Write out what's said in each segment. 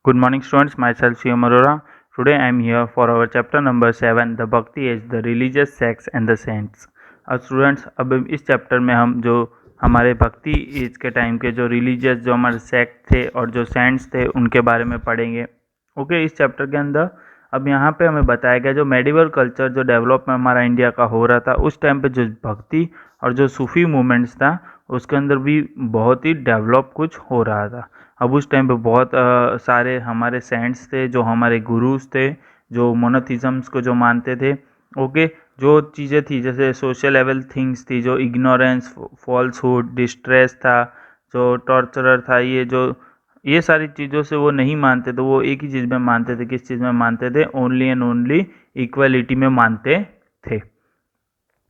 Good morning, students. Myself Shivam Arora. Today I am here for our chapter number 7, The Bhakti Age, the Religious Sects and the Saints. अब students, अब इस chapter में हम जो हमारे भक्ति as के टाइम के जो रिलीजियस जो हमारे सेक्ट थे और जो सेंट्स थे उनके बारे में पढ़ेंगे। ओके, इस चैप्टर के अंदर अब यहाँ पे हमें बताया गया जो मेडिवल कल्चर जो डेवलपमेंट हमारा इंडिया का हो रहा था उस टाइम पे जो भक्ति और जो सूफी मूवमेंट्स था उसके अंदर भी बहुत ही डेवलप कुछ हो रहा था। अब उस टाइम पे बहुत सारे हमारे सेंट्स थे जो हमारे गुरुज थे जो मोनोथिज़म्स को जो मानते थे। ओके, जो चीज़ें थी जैसे सोशल लेवल थिंग्स थी, जो इग्नोरेंस, फॉल्सहुड, डिस्ट्रेस था, जो टॉर्चरर था, ये सारी चीज़ों से वो नहीं मानते थे। वो एक ही चीज़ में मानते थे। किस चीज़ में मानते थे? ओनली एंड ओनली इक्वलिटी में मानते थे।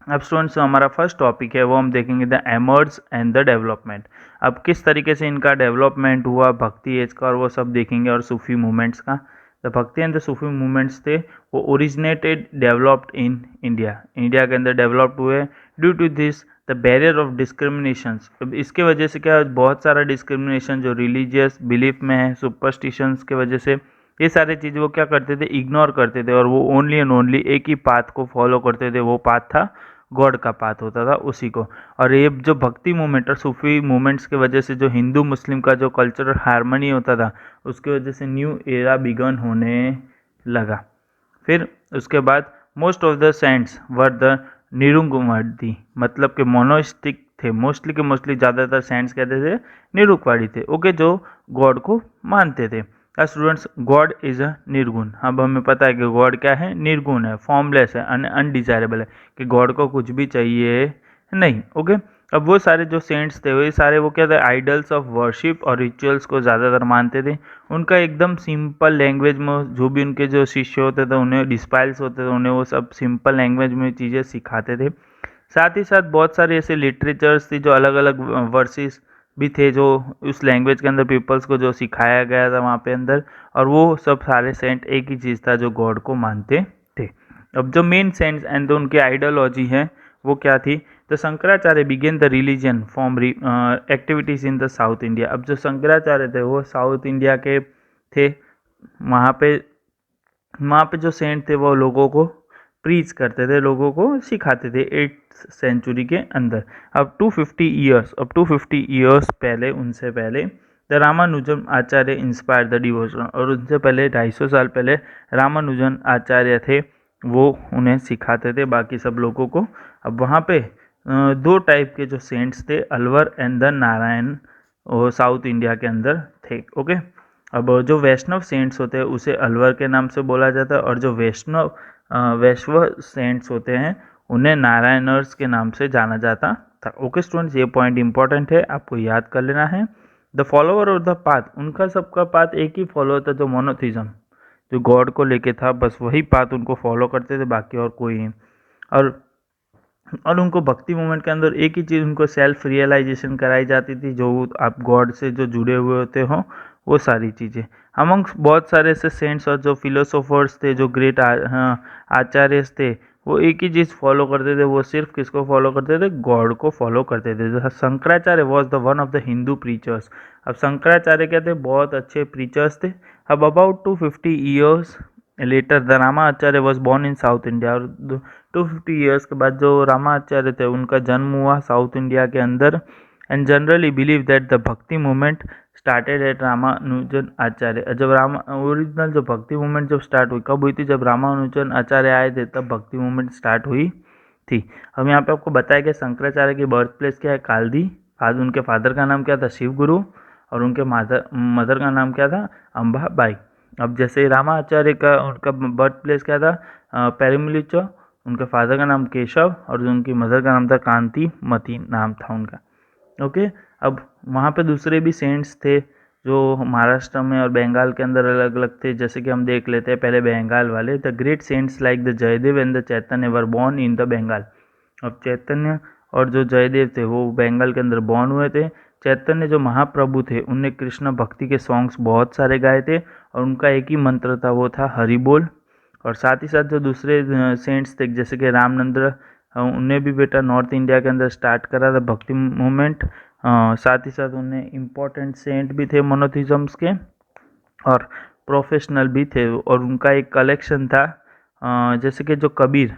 अब स्टूडेंट्स, हमारा फर्स्ट टॉपिक है वो हम देखेंगे the emerge and the development. अब किस तरीके से इनका डेवलपमेंट हुआ भक्ति एज का और वो सब देखेंगे, और सूफी मूवमेंट्स का। The bhakti and the Sufi movements थे वो originated developed in India, India के अंदर डेवलप्ड हुए due to this the barrier of discriminations. अब इसके वजह से क्या, बहुत सारा डिस्क्रिमिनेशन जो रिलीजियस बिलीफ में है, सुपरस्टिशंस के वजह से ये सारी चीज़ वो क्या करते थे, इग्नोर करते थे, और वो ओनली एंड ओनली एक ही पाथ को फॉलो करते थे। वो पाथ था गॉड का पाथ होता था उसी को। और ये जो भक्ति मूवमेंट और सूफी मूवमेंट्स की वजह से जो हिंदू मुस्लिम का जो कल्चरल हारमोनी होता था उसकी वजह से न्यू एरा बिगन होने लगा। फिर उसके बाद most of the saints were the निरुंगवादी, मतलब कि मोनोस्टिक थे। मोस्टली ज़्यादातर सेंट्स कहते थे निरुक्वादी थे। ओके, जो गॉड को मानते थे। स्टूडेंट्स, गॉड इज अ निर्गुण। अब हमें पता है कि गॉड क्या है, निर्गुण है, फॉर्मलेस है, अनडिजायरेबल है, कि गॉड को कुछ भी चाहिए नहीं। ओके, अब वो सारे जो सेंट्स थे वो सारे वो क्या थे, आइडल्स ऑफ वर्शिप और रिचुअल्स को ज़्यादातर मानते थे। उनका एकदम सिंपल लैंग्वेज में जो भी उनके जो शिष्य होते थे उन्हें डिस्पाइल्स होते थे, उन्हें वो सब सिंपल लैंग्वेज में चीज़ें सिखाते थे। साथ ही साथ बहुत सारे ऐसे लिटरेचर्स थी जो अलग अलग वर्सेस भी थे जो उस लैंग्वेज के अंदर पीपल्स को जो सिखाया गया था वहाँ पे अंदर। और वो सब सारे सेंट एक ही चीज़ था, जो गॉड को मानते थे। अब जो मेन सेंट्स एंड उनकी आइडियोलॉजी है वो क्या थी, the Shankaracharya began the religion form activities in the South India. अब जो शंकराचार्य थे वो साउथ इंडिया के थे। वहाँ पे जो सेंट थे वो लोगों को प्रीच करते थे, लोगों को सिखाते थे 8th सेंचुरी के अंदर। अब 250 ईयर्स पहले, उनसे पहले the Ramanujan Acharya inspire the devotion, और उनसे पहले 250 साल पहले रामानुजन आचार्य थे, वो उन्हें सिखाते थे बाकी सब लोगों को। अब वहाँ पे दो टाइप के जो सेंट्स थे, अलवर एंड द नारायण, वो साउथ इंडिया के अंदर थे। ओके, अब जो वैष्णव सेंट्स होते हैं उसे अलवर के नाम से बोला जाता है, और जो वैष्णव सेंट्स होते हैं उन्हें नारायणर्स के नाम से जाना जाता था। ओके स्टूडेंट्स, ये पॉइंट इंपॉर्टेंट है, आपको याद कर लेना है। The follower of the path, उनका सबका पाथ एक ही फॉलो होता, जो मोनोथिज्म, जो गॉड को लेके था, बस वही पाथ उनको फॉलो करते थे, बाकी और कोई नहीं। और उनको भक्ति मूवमेंट के अंदर एक ही चीज़, उनको सेल्फ रियलाइजेशन कराई जाती थी, जो आप गॉड से जो जुड़े हुए होते हो वो सारी चीज़ें। अमंग्स बहुत सारे ऐसे सेंट्स और जो फिलोसोफर्स थे, जो ग्रेट आचार्य थे, वो एक ही चीज़ फॉलो करते थे। वो सिर्फ किसको फॉलो करते थे? गॉड को फॉलो करते थे। जैसे Shankaracharya was the one of the Hindu preachers. अब शंकराचार्य क्या थे? बहुत अच्छे प्रीचर्स थे। अब about 250 years later the Ramacharya was born in south India, और 250 ईयर्स के बाद जो रामाचार्य थे उनका जन्म हुआ साउथ इंडिया के अंदर। And generally believe that the भक्ति मूवमेंट स्टार्टेड एट रामानुजन आचार्य। जब ओरिजिनल जो भक्ति मूवमेंट जब स्टार्ट हुई, कब हुई थी? जब रामानुजन आचार्य आए थे तब भक्ति मूवमेंट स्टार्ट हुई थी। हम यहाँ पे आपको बताया कि शंकराचार्य की बर्थ प्लेस क्या है? कालदी। आज उनके फादर का नाम क्या था? शिव गुरु। और उनके मदर का नाम क्या था? अम्बाबाई। अब जैसे रामाचार्य का उनका बर्थ प्लेस क्या था? पेरुमलिचो। उनके फादर का नाम केशव और उनकी मदर का नाम था कांति मती, नाम था उनका। ओके, अब वहाँ पे दूसरे भी सेंट्स थे जो महाराष्ट्र में और बंगाल के अंदर अलग अलग थे। जैसे कि हम देख लेते हैं पहले बंगाल वाले। The great saints like the Jayadev and the Chaitanya were born in the Bengal. अब चैतन्य और जो जयदेव थे वो बंगाल के अंदर बॉर्न हुए थे। चैतन्य जो महाप्रभु थे उनने कृष्ण भक्ति के सॉन्ग्स बहुत सारे गाए थे, और उनका एक ही मंत्र था, वो था हरि बोल। और साथ ही साथ जो दूसरे सेंट्स थे जैसे कि रामनंद्र, उन्हें भी बेटा नॉर्थ इंडिया के अंदर स्टार्ट करा था भक्ति मूवमेंट। साथ ही साथ उन्हें इम्पोर्टेंट सेंट भी थे मोनोथिज़म्स के। और प्रोफेशनल भी थे। और उनका एक कलेक्शन था जैसे कि जो कबीर,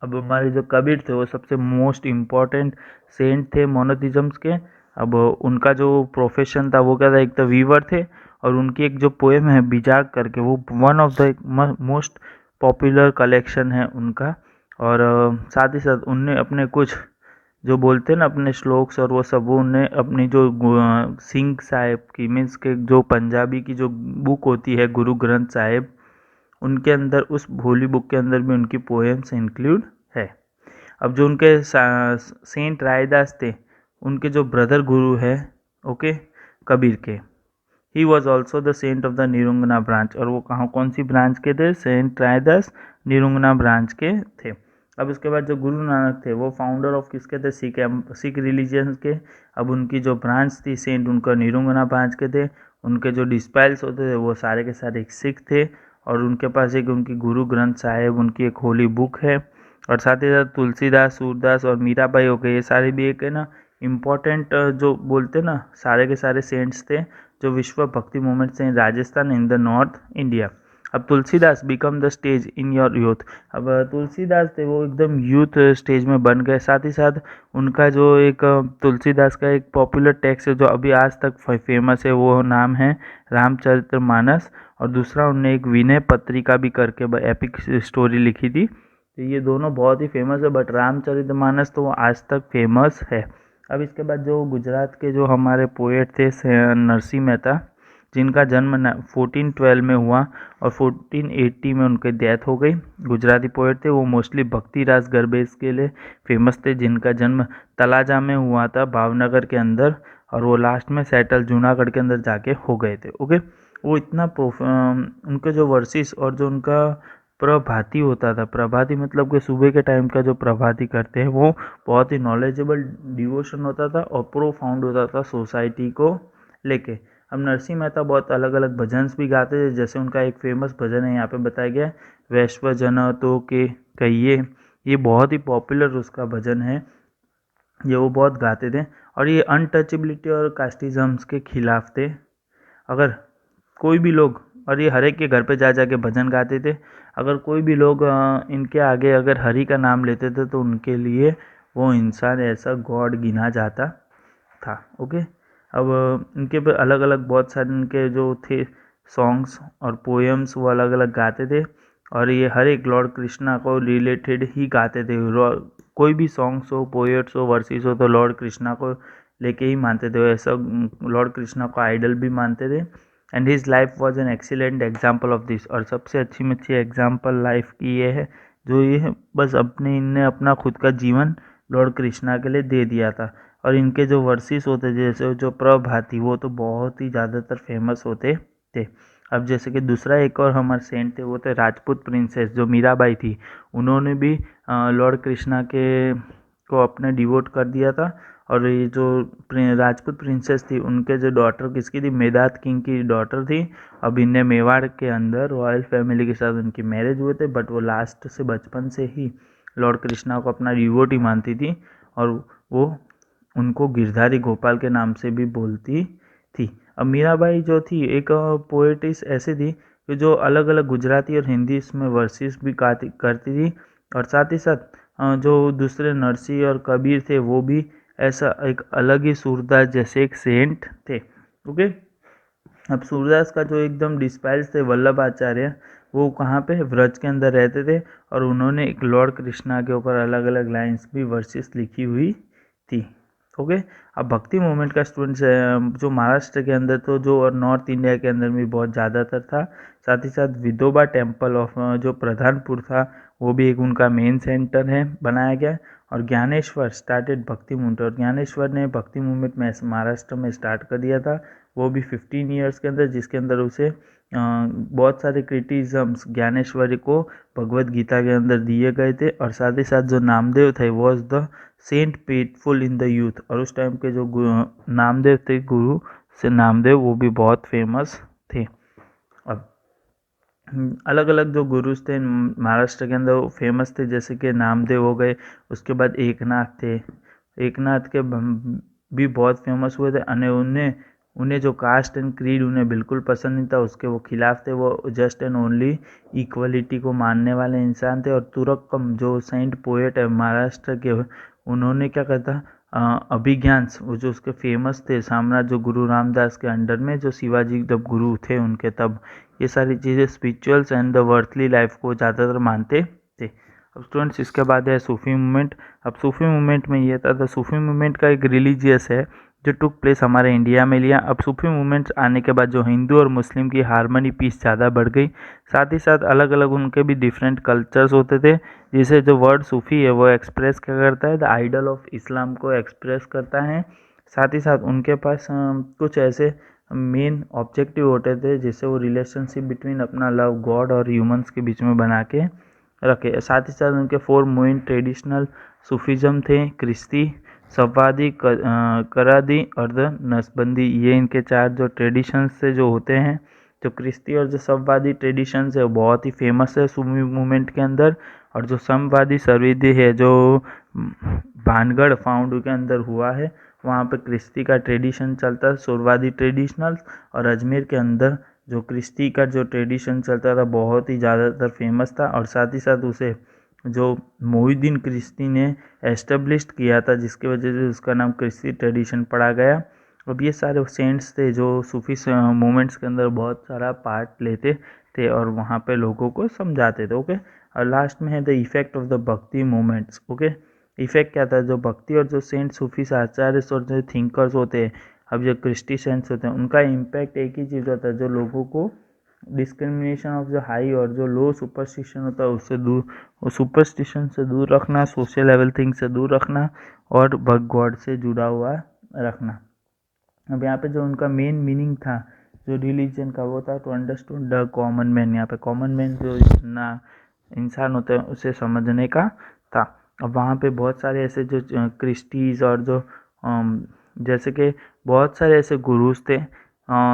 अब हमारे जो कबीर थे वो सबसे मोस्ट इम्पॉर्टेंट सेंट थे मोनोथिज्म्स के। अब उनका जो प्रोफेशन था वो क्या था, एक तो वीवर थे, और उनकी एक जो पोएम है बिजाग करके, वो one of the most popular collection है उनका। और साथ ही साथ उनने अपने कुछ जो बोलते हैं ना अपने श्लोक्स और वो सब, वो उन्हें अपनी जो सिंह साहिब की मीन्स के जो पंजाबी की जो बुक होती है गुरु ग्रंथ साहिब, उनके अंदर उस होली बुक के अंदर भी उनकी पोएम्स इंक्लूड है। अब जो उनके सेंट रायदास थे, उनके जो ब्रदर गुरु है, ओके, कबीर के, he was also the saint of the निरुंगना ब्रांच। और वो कहाँ कौन सी ब्रांच के थे, सेंट रायदास निरुंगना ब्रांच के थे। अब उसके बाद जो गुरु नानक थे वो फाउंडर ऑफ किसके थे, सिख रिलीजन के। अब उनकी जो ब्रांच थी सेंट, उनका निरुंगना ब्रांच के थे। उनके जो डिस्पाइल्स होते थे वो सारे के सारे एक सिख थे। और उनके पास एक उनकी गुरु ग्रंथ साहिब, उनकी एक होली बुक है। और साथ ही साथ तुलसीदास, सूरदास और मीराबाई हो गए, ये सारे भी एक है ना इम्पॉर्टेंट जो बोलते ना सारे के सारे सेंट्स थे जो विश्व भक्ति मूवमेंट से in Rajasthan in the north India. अब Tulsidas become the stage in your youth. अब तुलसीदास थे वो एकदम यूथ स्टेज में बन गए। साथ ही साथ उनका जो एक तुलसीदास का एक पॉपुलर टेक्स्ट है जो अभी आज तक फेमस है, वो नाम है रामचरितमानस। और दूसरा उनने एक विनय पत्रिका भी करके एपिक स्टोरी लिखी थी। तो ये दोनों बहुत ही फेमस है, बट रामचरितमानस तो वो आज तक फेमस है। अब इसके बाद जो गुजरात के जो हमारे पोएट थे नरसिंह मेहता, जिनका जन्म 1412 में हुआ और 1480 में उनकी डेथ हो गई। गुजराती पोएट थे, वो मोस्टली भक्ति रास गरबेज के लिए फेमस थे, जिनका जन्म तलाजा में हुआ था भावनगर के अंदर, और वो लास्ट में सेटल जूनागढ़ के अंदर जाके हो गए थे। ओके, वो इतना उनके जो वर्सेस और जो उनका प्रभाती होता था, प्रभाती मतलब कि सुबह के टाइम का जो प्रभाती करते हैं, वो बहुत ही नॉलेजेबल डिवोशन होता था और प्रोफाउंड होता था सोसाइटी को लेके। अब नरसिंह मेहता बहुत अलग अलग भजन्स भी गाते थे, जैसे उनका एक फेमस भजन है यहाँ पे बताया गया है, वैश्व जन तो के कहिए। ये बहुत ही पॉपुलर उसका भजन है, ये वो बहुत गाते थे। और ये अनटचेबिलिटी और कास्टिज्म्स के खिलाफ थे। अगर कोई भी लोग, और ये हर एक के घर पे जा जा के भजन गाते थे, अगर कोई भी लोग इनके आगे अगर हरि का नाम लेते थे तो उनके लिए वो इंसान ऐसा गॉड गिना जाता था। ओके, अब इनके पे अलग अलग बहुत सारे इनके जो थे सॉन्ग्स और पोएम्स वो अलग अलग गाते थे। और ये हर एक लॉर्ड कृष्णा को रिलेटेड ही गाते थे। कोई भी सॉन्ग्स हो, पोएट्स हो, वर्सेस हो, तो लॉर्ड कृष्णा को लेके ही मानते थे। ऐसा लॉर्ड कृष्णा को आइडल भी मानते थे। And his life was an excellent example of this. और सबसे अच्छी में अच्छी एग्जाम्पल लाइफ की ये है, जो ये बस अपने इनने अपना खुद का जीवन लॉर्ड कृष्णा के लिए दे दिया था। और इनके जो वर्सेस होते जैसे जो प्रभाती, वो तो बहुत ही ज़्यादातर फेमस होते थे। अब जैसे कि दूसरा एक और हमारे सेंट थे, वो थे राजपूत प्रिंसेस जो मीराबाई थी। उन्होंने भी लॉर्ड कृष्णा के को अपने डिवोट कर दिया था। और ये जो राजपूत प्रिंसेस थी, उनके जो डॉटर किसकी थी, मेदात किंग की डॉटर थी। अब इन्हें मेवाड़ के अंदर रॉयल फैमिली के साथ उनकी मैरिज हुए थे, बट वो लास्ट से बचपन से ही लॉर्ड कृष्णा को अपना डिवोटी मानती थी। और वो उनको गिरधारी गोपाल के नाम से भी बोलती थी। अब मीराबाई जो थी एक पोएटिस ऐसी थी कि जो अलग अलग गुजराती और हिंदी इसमें वर्सेस भी करती थी। और साथ ही साथ जो दूसरे नरसिंह और कबीर थे, वो भी ऐसा एक अलग ही सूरदास जैसे एक सेंट थे। ओके, अब सूरदास का जो एकदम डिस्पाइल्स थे वल्लभ आचार्य, वो कहाँ पे व्रज के अंदर रहते थे। और उन्होंने एक लॉर्ड कृष्णा के ऊपर अलग अलग लाइन्स भी वर्सेस लिखी हुई थी। ओके, अब भक्ति मूवमेंट का स्टूडेंट्स जो महाराष्ट्र के अंदर तो जो और नॉर्थ इंडिया के अंदर भी बहुत ज़्यादातर था। साथ ही साथ विदोबा टेम्पल ऑफ जो प्रधानपुर था, वो भी एक उनका मेन सेंटर है बनाया गया। और ज्ञानेश्वर स्टार्टेड भक्ति मूवमेंट, और ज्ञानेश्वर ने भक्ति मूवमेंट में महाराष्ट्र में स्टार्ट कर दिया था, वो भी 15 ईयर्स के अंदर, जिसके अंदर उसे बहुत सारे क्रिटिज़म्स ज्ञानेश्वरी को भगवत गीता के अंदर दिए गए थे। और साथ ही साथ जो नामदेव थे was the saint faithful in the youth, और उस टाइम के जो नामदेव थे गुरु से नामदेव, वो भी बहुत फेमस थे। अब अलग अलग जो गुरुज थे महाराष्ट्र के अंदर वो फेमस थे, जैसे कि नामदेव हो गए, उसके बाद एकनाथ थे। एकनाथ के भी बहुत फेमस हुए थे। और उन्हें उन्हें जो कास्ट एंड क्रीड उन्हें बिल्कुल पसंद नहीं था, उसके वो खिलाफ थे। वो जस्ट एंड ओनली इक्वलिटी को मानने वाले इंसान थे। और तुरक्कम जो सेंट पोएट है महाराष्ट्र के, उन्होंने क्या करता, अभिज्ञान वो जो उसके फेमस थे साम्राज्य, जो गुरु रामदास के अंडर में जो शिवाजी जब गुरु थे उनके, तब ये सारी चीज़ें spirituals and the worthy life को ज़्यादातर मानते थे। अब स्टूडेंट्स इसके बाद है सूफी मूवमेंट। अब सूफी मूवमेंट में ये था, सूफी मूवमेंट का एक रिलीजियस है जो टुक प्लेस हमारे इंडिया में लिया। अब सूफी मूवमेंट्स आने के बाद जो हिंदू और मुस्लिम की हारमोनी पीस ज़्यादा बढ़ गई। साथ ही साथ अलग अलग उनके भी डिफरेंट कल्चर्स होते थे, जिसे जो वर्ड सूफी है वो एक्सप्रेस क्या करता है, द आइडल ऑफ इस्लाम को एक्सप्रेस करता है। साथ ही साथ उनके पास कुछ ऐसे मेन ऑब्जेक्टिव होते थे जिससे वो रिलेशनशिप बिटवीन अपना लव गॉड और ह्यूमंस के बीच में बना के रखे। साथ ही साथ उनके 4 मेन ट्रेडिशनल सूफीज़म थे, क्रिश्ती, सफवादी, करादी और द नसबंदी। ये इनके 4 जो ट्रेडिशंस से जो होते हैं। जो क्रिश्ती और जो सफवादी ट्रेडिशंस है वो बहुत ही फेमस है सूफी मूवमेंट के अंदर। और जो समवादी सरविदी है जो भानगढ़ फाउंड के अंदर हुआ है, वहाँ पे क्रिश्ती का ट्रेडिशन चलता है, सुरवादी ट्रेडिशनल्स। और अजमेर के अंदर जो क्रिश्ती का जो ट्रेडिशन चलता था बहुत ही ज़्यादातर फेमस था। और साथ ही साथ उसे जो मोहिउद्दीन चिश्ती ने एस्टेब्लिश्ड किया था, जिसकी वजह से उसका नाम क्रिश्ती ट्रेडिशन पड़ा गया। अब ये सारे सेंट्स थे जो सूफी मूवमेंट्स के अंदर बहुत सारा पार्ट लेते थे और वहाँ पे लोगों को समझाते थे। ओके, और लास्ट में है द इफेक्ट ऑफ द भक्ति मूवमेंट्स। ओके, इफेक्ट क्या था, जो भक्ति और जो सेंट सूफी आचार्य और जो थिंकर्स होते हैं, अब जो क्रिश्टी सेंट्स होते हैं, उनका इम्पैक्ट एक ही चीज़ होता है, जो लोगों को डिस्क्रिमिनेशन ऑफ जो हाई और जो लो सुपरस्टिशन होता है उससे दूर, वो सुपरस्टिशन से दूर रखना, सोशल लेवल थिंग से दूर रखना और भग गॉड से जुड़ा हुआ रखना। अब यहाँ पे जो उनका मेन मीनिंग था जो रिलीजन का, वो था to understood the common man. यहाँ पे कॉमन मैन जो ना इंसान होते हैं उसे समझने का था। अब वहाँ पे बहुत सारे ऐसे जो क्रिस्टीज और जो जैसे कि बहुत सारे ऐसे गुरुज थे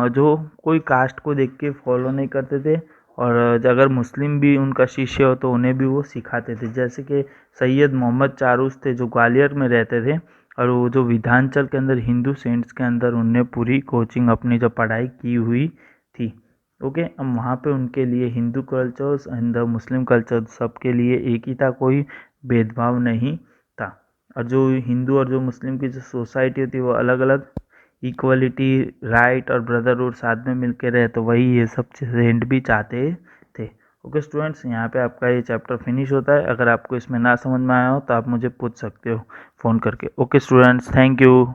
जो कोई कास्ट को देख के फॉलो नहीं करते थे। और अगर मुस्लिम भी उनका शिष्य हो तो उन्हें भी वो सिखाते थे। जैसे कि सैयद मोहम्मद चारूस थे जो ग्वालियर में रहते थे, और वो जो विधानचल के अंदर हिंदू सेंट्स के अंदर उनने पूरी कोचिंग अपनी जो पढ़ाई की हुई थी। ओके, अब वहाँ पे उनके लिए Hindu cultures and the Muslim culture सबके लिए एक ही था, कोई भेदभाव नहीं था। और जो हिंदू और जो मुस्लिम की जो सोसाइटी होती है वो अलग अलग, इक्वलिटी, राइट और ब्रदरहुड साथ में मिलकर रहे, तो वही ये सब सेंट भी चाहते थे। ओके स्टूडेंट्स, यहाँ पे आपका ये चैप्टर फिनिश होता है। अगर आपको इसमें ना समझ में आया हो तो आप मुझे पूछ सकते हो फ़ोन करके। Okay students, thank you.